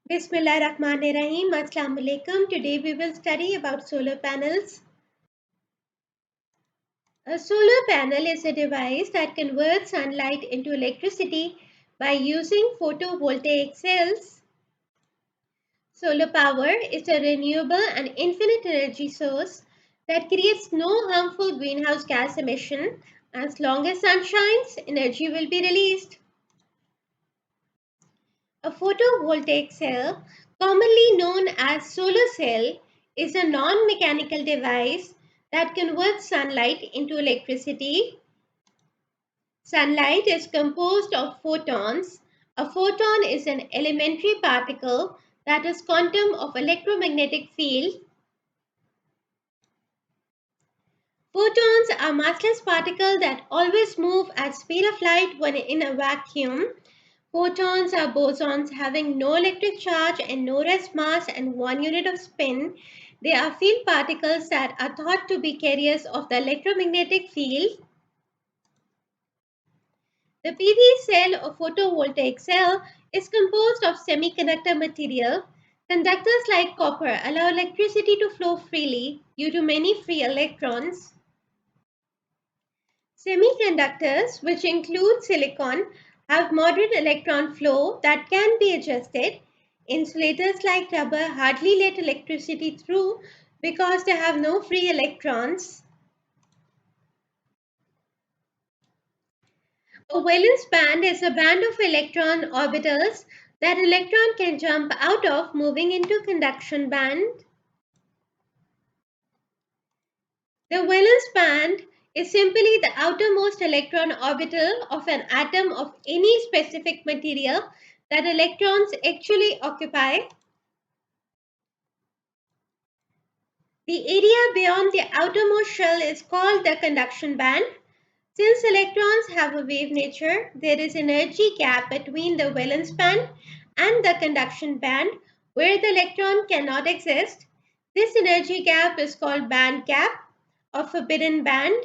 Bismillahirrahmanirrahim. Assalamu alaikum. Today we will study about solar panels. A solar panel is a device that converts sunlight into electricity by using photovoltaic cells. Solar power is a renewable and infinite energy source that creates no harmful greenhouse gas emission. As long as sun shines, energy will be released. A photovoltaic cell, commonly known as solar cell, is a non-mechanical device that converts sunlight into electricity. Sunlight is composed of photons. A photon is an elementary particle that is quantum of electromagnetic field. Photons are massless particles that always move at speed of light when in a vacuum. Photons are bosons having no electric charge and no rest mass and 1 unit of spin. They are field particles that are thought to be carriers of the electromagnetic field. The PV cell or photovoltaic cell is composed of semiconductor material. Conductors like copper allow electricity to flow freely due to many free electrons. Semiconductors, which include silicon, have moderate electron flow that can be adjusted. Insulators like rubber hardly let electricity through because they have no free electrons. A valence band is a band of electron orbitals that electron can jump out of moving into conduction band. The valence band is simply the outermost electron orbital of an atom of any specific material that electrons actually occupy. The area beyond the outermost shell is called the conduction band. Since electrons have a wave nature, there is energy gap between the valence band and the conduction band where the electron cannot exist. This energy gap is called band gap or forbidden band.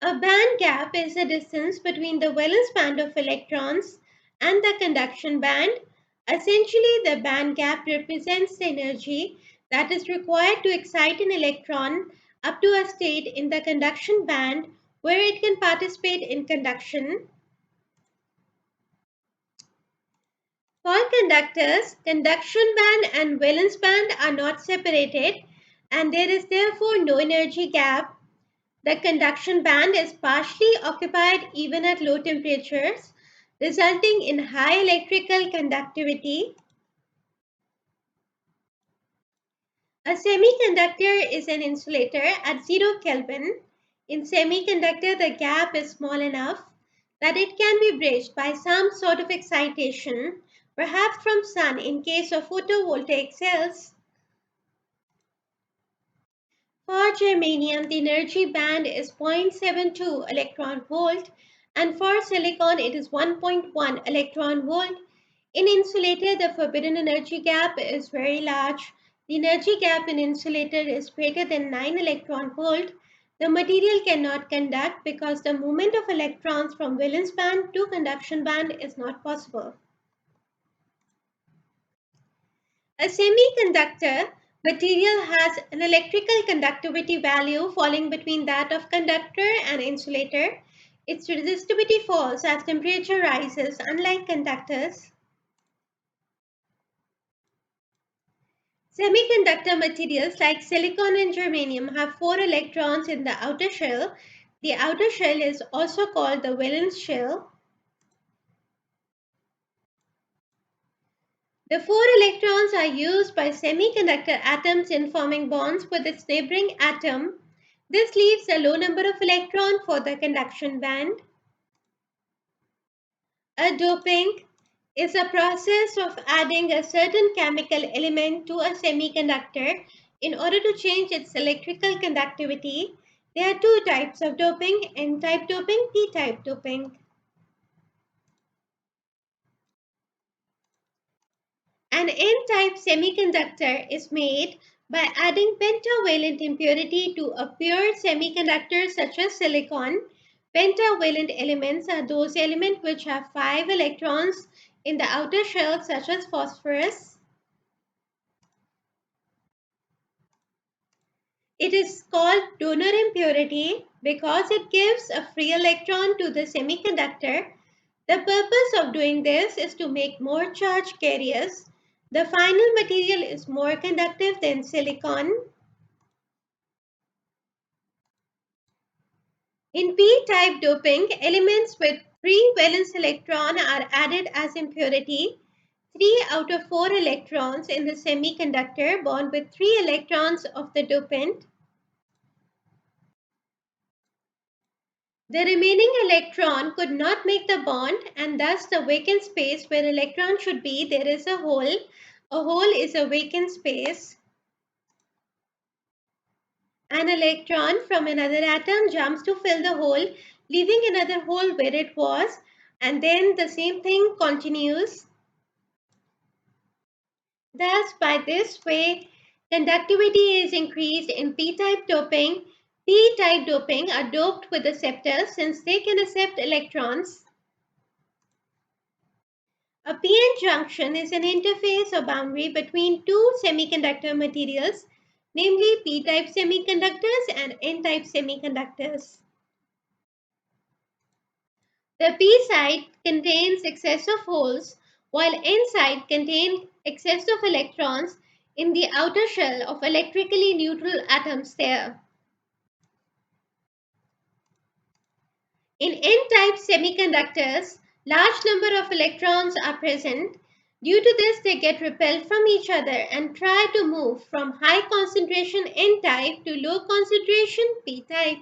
A band gap is the distance between the valence band of electrons and the conduction band. Essentially, the band gap represents the energy that is required to excite an electron up to a state in the conduction band where it can participate in conduction. For conductors, conduction band and valence band are not separated and there is therefore no energy gap. The conduction band is partially occupied even at low temperatures, resulting in high electrical conductivity. A semiconductor is an insulator at 0 Kelvin. In semiconductor, the gap is small enough that it can be bridged by some sort of excitation, perhaps from sun in case of photovoltaic cells. For germanium, the energy band is 0.72 electron volt, and for silicon, it is 1.1 electron volt. In insulator, the forbidden energy gap is very large. The energy gap in insulator is greater than 9 electron volt. The material cannot conduct because the movement of electrons from valence band to conduction band is not possible. A semiconductor material has an electrical conductivity value falling between that of conductor and insulator. Its resistivity falls as temperature rises, unlike conductors. Semiconductor materials like silicon and germanium have 4 electrons in the outer shell. The outer shell is also called the valence shell. The 4 electrons are used by semiconductor atoms in forming bonds with its neighboring atom. This leaves a low number of electrons for the conduction band. A doping is a process of adding a certain chemical element to a semiconductor in order to change its electrical conductivity. There are two types of doping: N-type doping, P-type doping. An N-type semiconductor is made by adding pentavalent impurity to a pure semiconductor such as silicon. Pentavalent elements are those elements which have 5 electrons in the outer shell, such as phosphorus. It is called donor impurity because it gives a free electron to the semiconductor. The purpose of doing this is to make more charge carriers. The final material is more conductive than silicon. In p-type doping, elements with free valence electron are added as impurity. 3 out of 4 electrons in the semiconductor bond with 3 electrons of the dopant. The remaining electron could not make the bond, and thus the vacant space where electron should be, there is a hole. A hole is a vacant space. An electron from another atom jumps to fill the hole, leaving another hole where it was, and then the same thing continues. Thus, by this way, conductivity is increased in p-type doping. P-type doping are doped with acceptors since they can accept electrons. A p-n junction is an interface or boundary between two semiconductor materials, namely p-type semiconductors and n-type semiconductors. The p side contains excess of holes, while n side contains excess of electrons in the outer shell of electrically neutral atoms there. In n-type semiconductors, large number of electrons are present. Due to this, they get repelled from each other and try to move from high concentration n-type to low concentration p-type.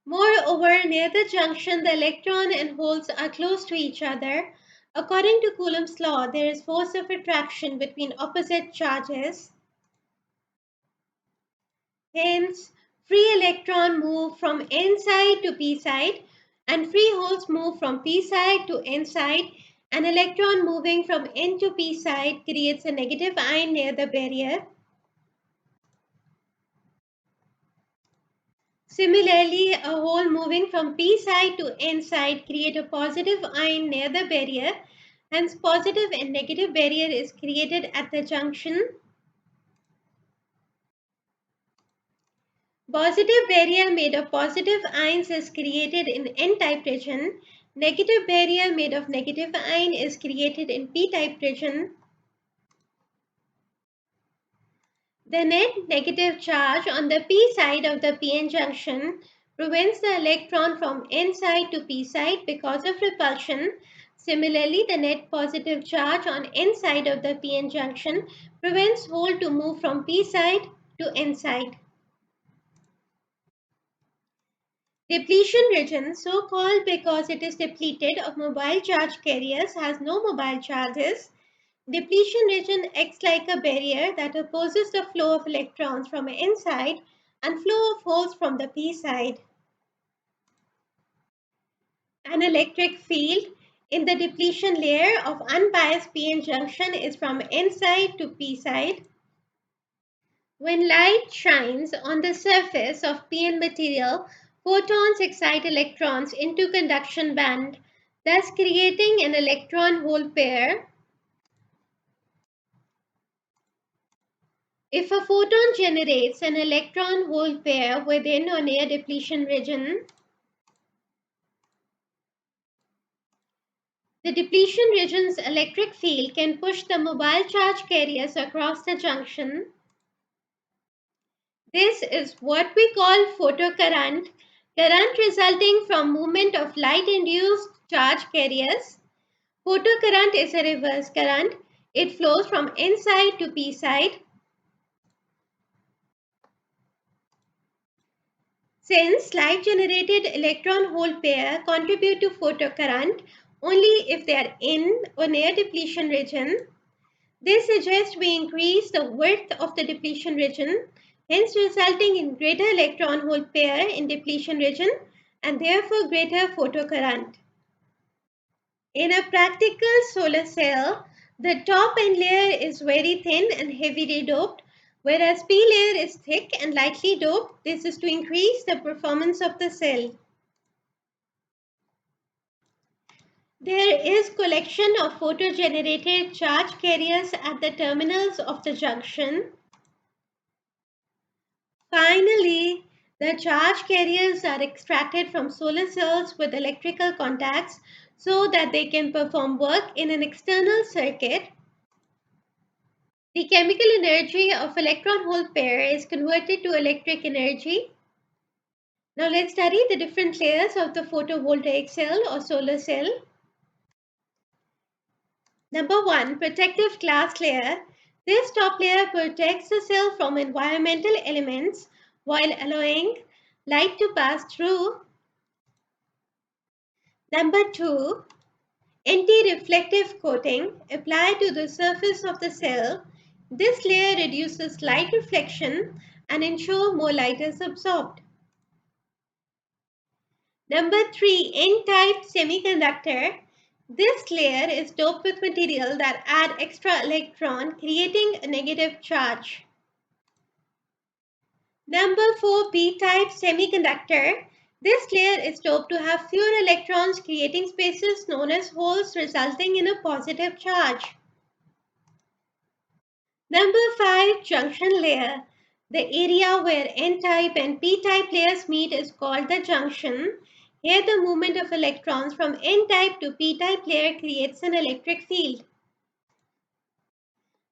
Moreover, near the junction, the electron and holes are close to each other. According to Coulomb's law, there is force of attraction between opposite charges. Hence, free electron move from n side to p side, and free holes move from p side to n side. An electron moving from n to p side creates a negative ion near the barrier. Similarly, a hole moving from p side to n side creates a positive ion near the barrier. Hence, positive and negative barrier is created at the junction. Positive barrier made of positive ions is created in n-type region. Negative barrier made of negative ion is created in p-type region. The net negative charge on the p side of the p-n junction prevents the electron from n side to p side because of repulsion. Similarly, the net positive charge on n side of the p-n junction prevents hole to move from p side to n side. Depletion region, so called because it is depleted of mobile charge carriers, has no mobile charges. Depletion region acts like a barrier that opposes the flow of electrons from the n side and flow of holes from the p side. An electric field in the depletion layer of unbiased p-n junction is from n side to p side. When light shines on the surface of p-n material, photons excite electrons into conduction band, thus creating an electron-hole pair. If a photon generates an electron-hole pair within or near depletion region, the depletion region's electric field can push the mobile charge carriers across the junction. This is what we call photocurrent, current resulting from movement of light-induced charge carriers. Photocurrent is a reverse current. It flows from n side to p side. Since light-generated electron-hole pair contribute to photocurrent only if they are in or near depletion region, this suggests we increase the width of the depletion region, hence resulting in greater electron-hole pair in depletion region and therefore greater photocurrent. In a practical solar cell, the top end layer is very thin and heavily doped, whereas P layer is thick and lightly doped. This is to increase the performance of the cell. There is collection of photo-generated charge carriers at the terminals of the junction. Finally, the charge carriers are extracted from solar cells with electrical contacts so that they can perform work in an external circuit. The chemical energy of electron-hole pair is converted to electric energy. Now let's study the different layers of the photovoltaic cell or solar cell. Number one, protective glass layer. This top layer protects the cell from environmental elements while allowing light to pass through. Number two, anti-reflective coating applied to the surface of the cell. This layer reduces light reflection and ensures more light is absorbed. Number three, N-type semiconductor. This layer is doped with material that add extra electron, creating a negative charge. Number four, P-type semiconductor. This layer is doped to have fewer electrons, creating spaces known as holes, resulting in a positive charge. Number five, junction layer. The area where N-type and P-type layers meet is called the junction. Here the movement of electrons from N-type to P-type layer creates an electric field.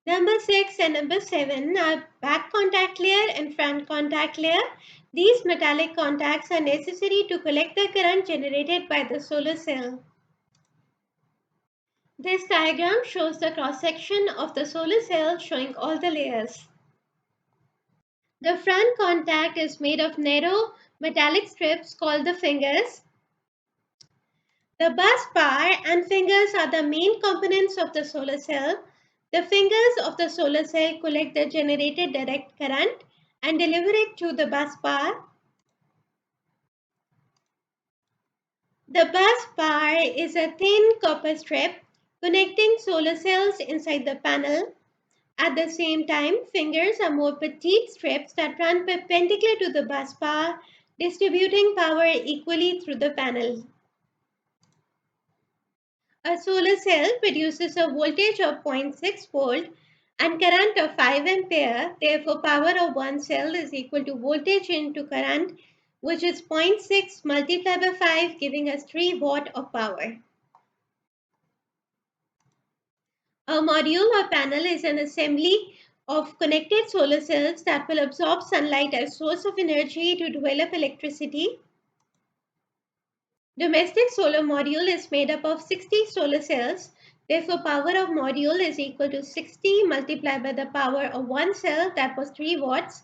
Number six and number seven are back contact layer and front contact layer. These metallic contacts are necessary to collect the current generated by the solar cell. This diagram shows the cross-section of the solar cell showing all the layers. The front contact is made of narrow metallic strips called the fingers. The bus bar and fingers are the main components of the solar cell. The fingers of the solar cell collect the generated direct current and deliver it to the bus bar. The bus bar is a thin copper strip connecting solar cells inside the panel. At the same time, fingers are more petite strips that run perpendicular to the bus bar, distributing power equally through the panel. A solar cell produces a voltage of 0.6 volt and current of 5 ampere. Therefore, power of one cell is equal to voltage into current, which is 0.6 multiplied by 5, giving us 3 watt of power. A module or panel is an assembly of connected solar cells that will absorb sunlight as source of energy to develop electricity. Domestic solar module is made up of 60 solar cells. Therefore, power of module is equal to 60 multiplied by the power of one cell, that was 3 watts.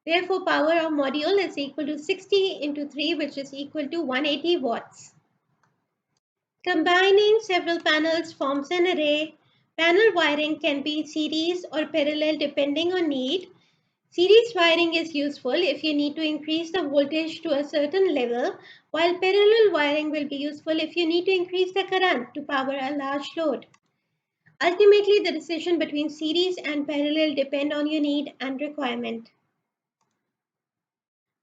Therefore, power of module is equal to 60 into 3, which is equal to 180 watts. Combining several panels forms an array. Panel wiring can be series or parallel depending on need. Series wiring is useful if you need to increase the voltage to a certain level, while parallel wiring will be useful if you need to increase the current to power a large load. Ultimately, the decision between series and parallel depend on your need and requirement.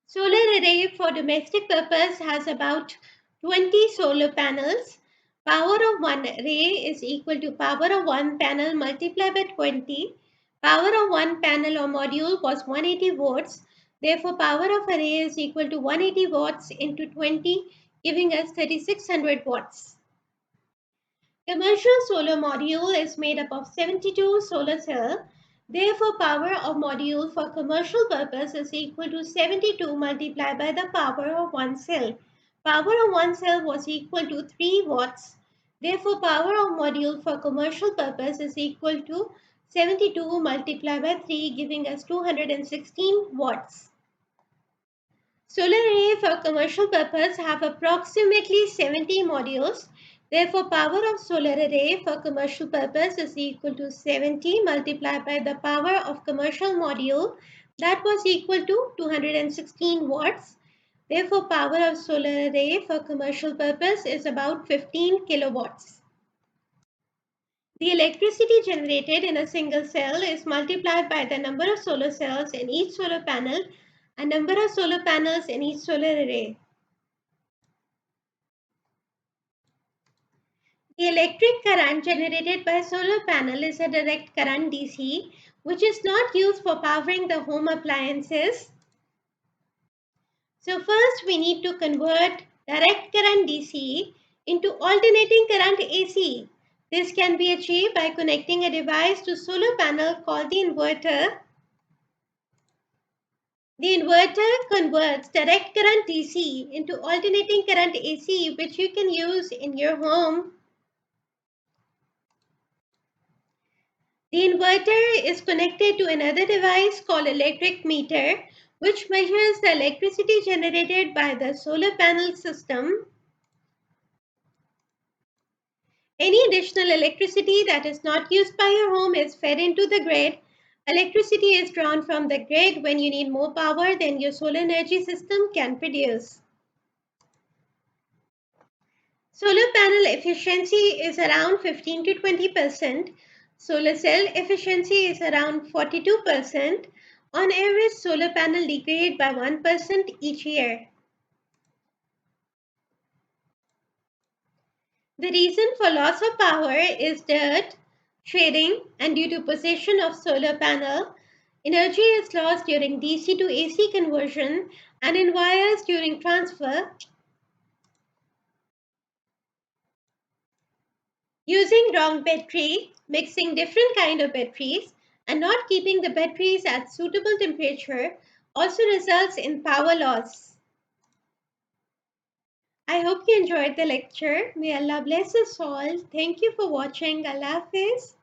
Solar array for domestic purpose has about 20 solar panels. Power of one array is equal to power of one panel multiplied by 20. Power of one panel or module was 180 watts. Therefore, power of array is equal to 180 watts into 20, giving us 3600 watts. Commercial solar module is made up of 72 solar cells. Therefore, power of module for commercial purpose is equal to 72 multiplied by the power of one cell. Power of one cell was equal to 3 watts. Therefore, power of module for commercial purpose is equal to 72 multiplied by 3, giving us 216 watts. Solar array for commercial purpose have approximately 70 modules. Therefore, power of solar array for commercial purpose is equal to 70 multiplied by the power of commercial module, that was equal to 216 watts. Therefore, power of solar array for commercial purpose is about 15 kilowatts. The electricity generated in a single cell is multiplied by the number of solar cells in each solar panel and number of solar panels in each solar array. The electric current generated by a solar panel is a direct current DC, which is not used for powering the home appliances. So first we need to convert direct current DC into alternating current AC. This can be achieved by connecting a device to solar panel called the inverter. The inverter converts direct current DC into alternating current AC, which you can use in your home. The inverter is connected to another device called electric meter, which measures the electricity generated by the solar panel system. Any additional electricity that is not used by your home is fed into the grid. Electricity is drawn from the grid when you need more power than your solar energy system can produce. Solar panel efficiency is around 15 to 20%. Solar cell efficiency is around 42%. On average, solar panel degrade by 1% each year. The reason for loss of power is dirt, shading, and due to position of solar panel. Energy is lost during DC to AC conversion and in wires during transfer. Using wrong battery, mixing different kind of batteries, and not keeping the batteries at suitable temperature also results in power loss. I hope you enjoyed the lecture. May Allah bless us all. Thank you for watching. Allah Hafiz.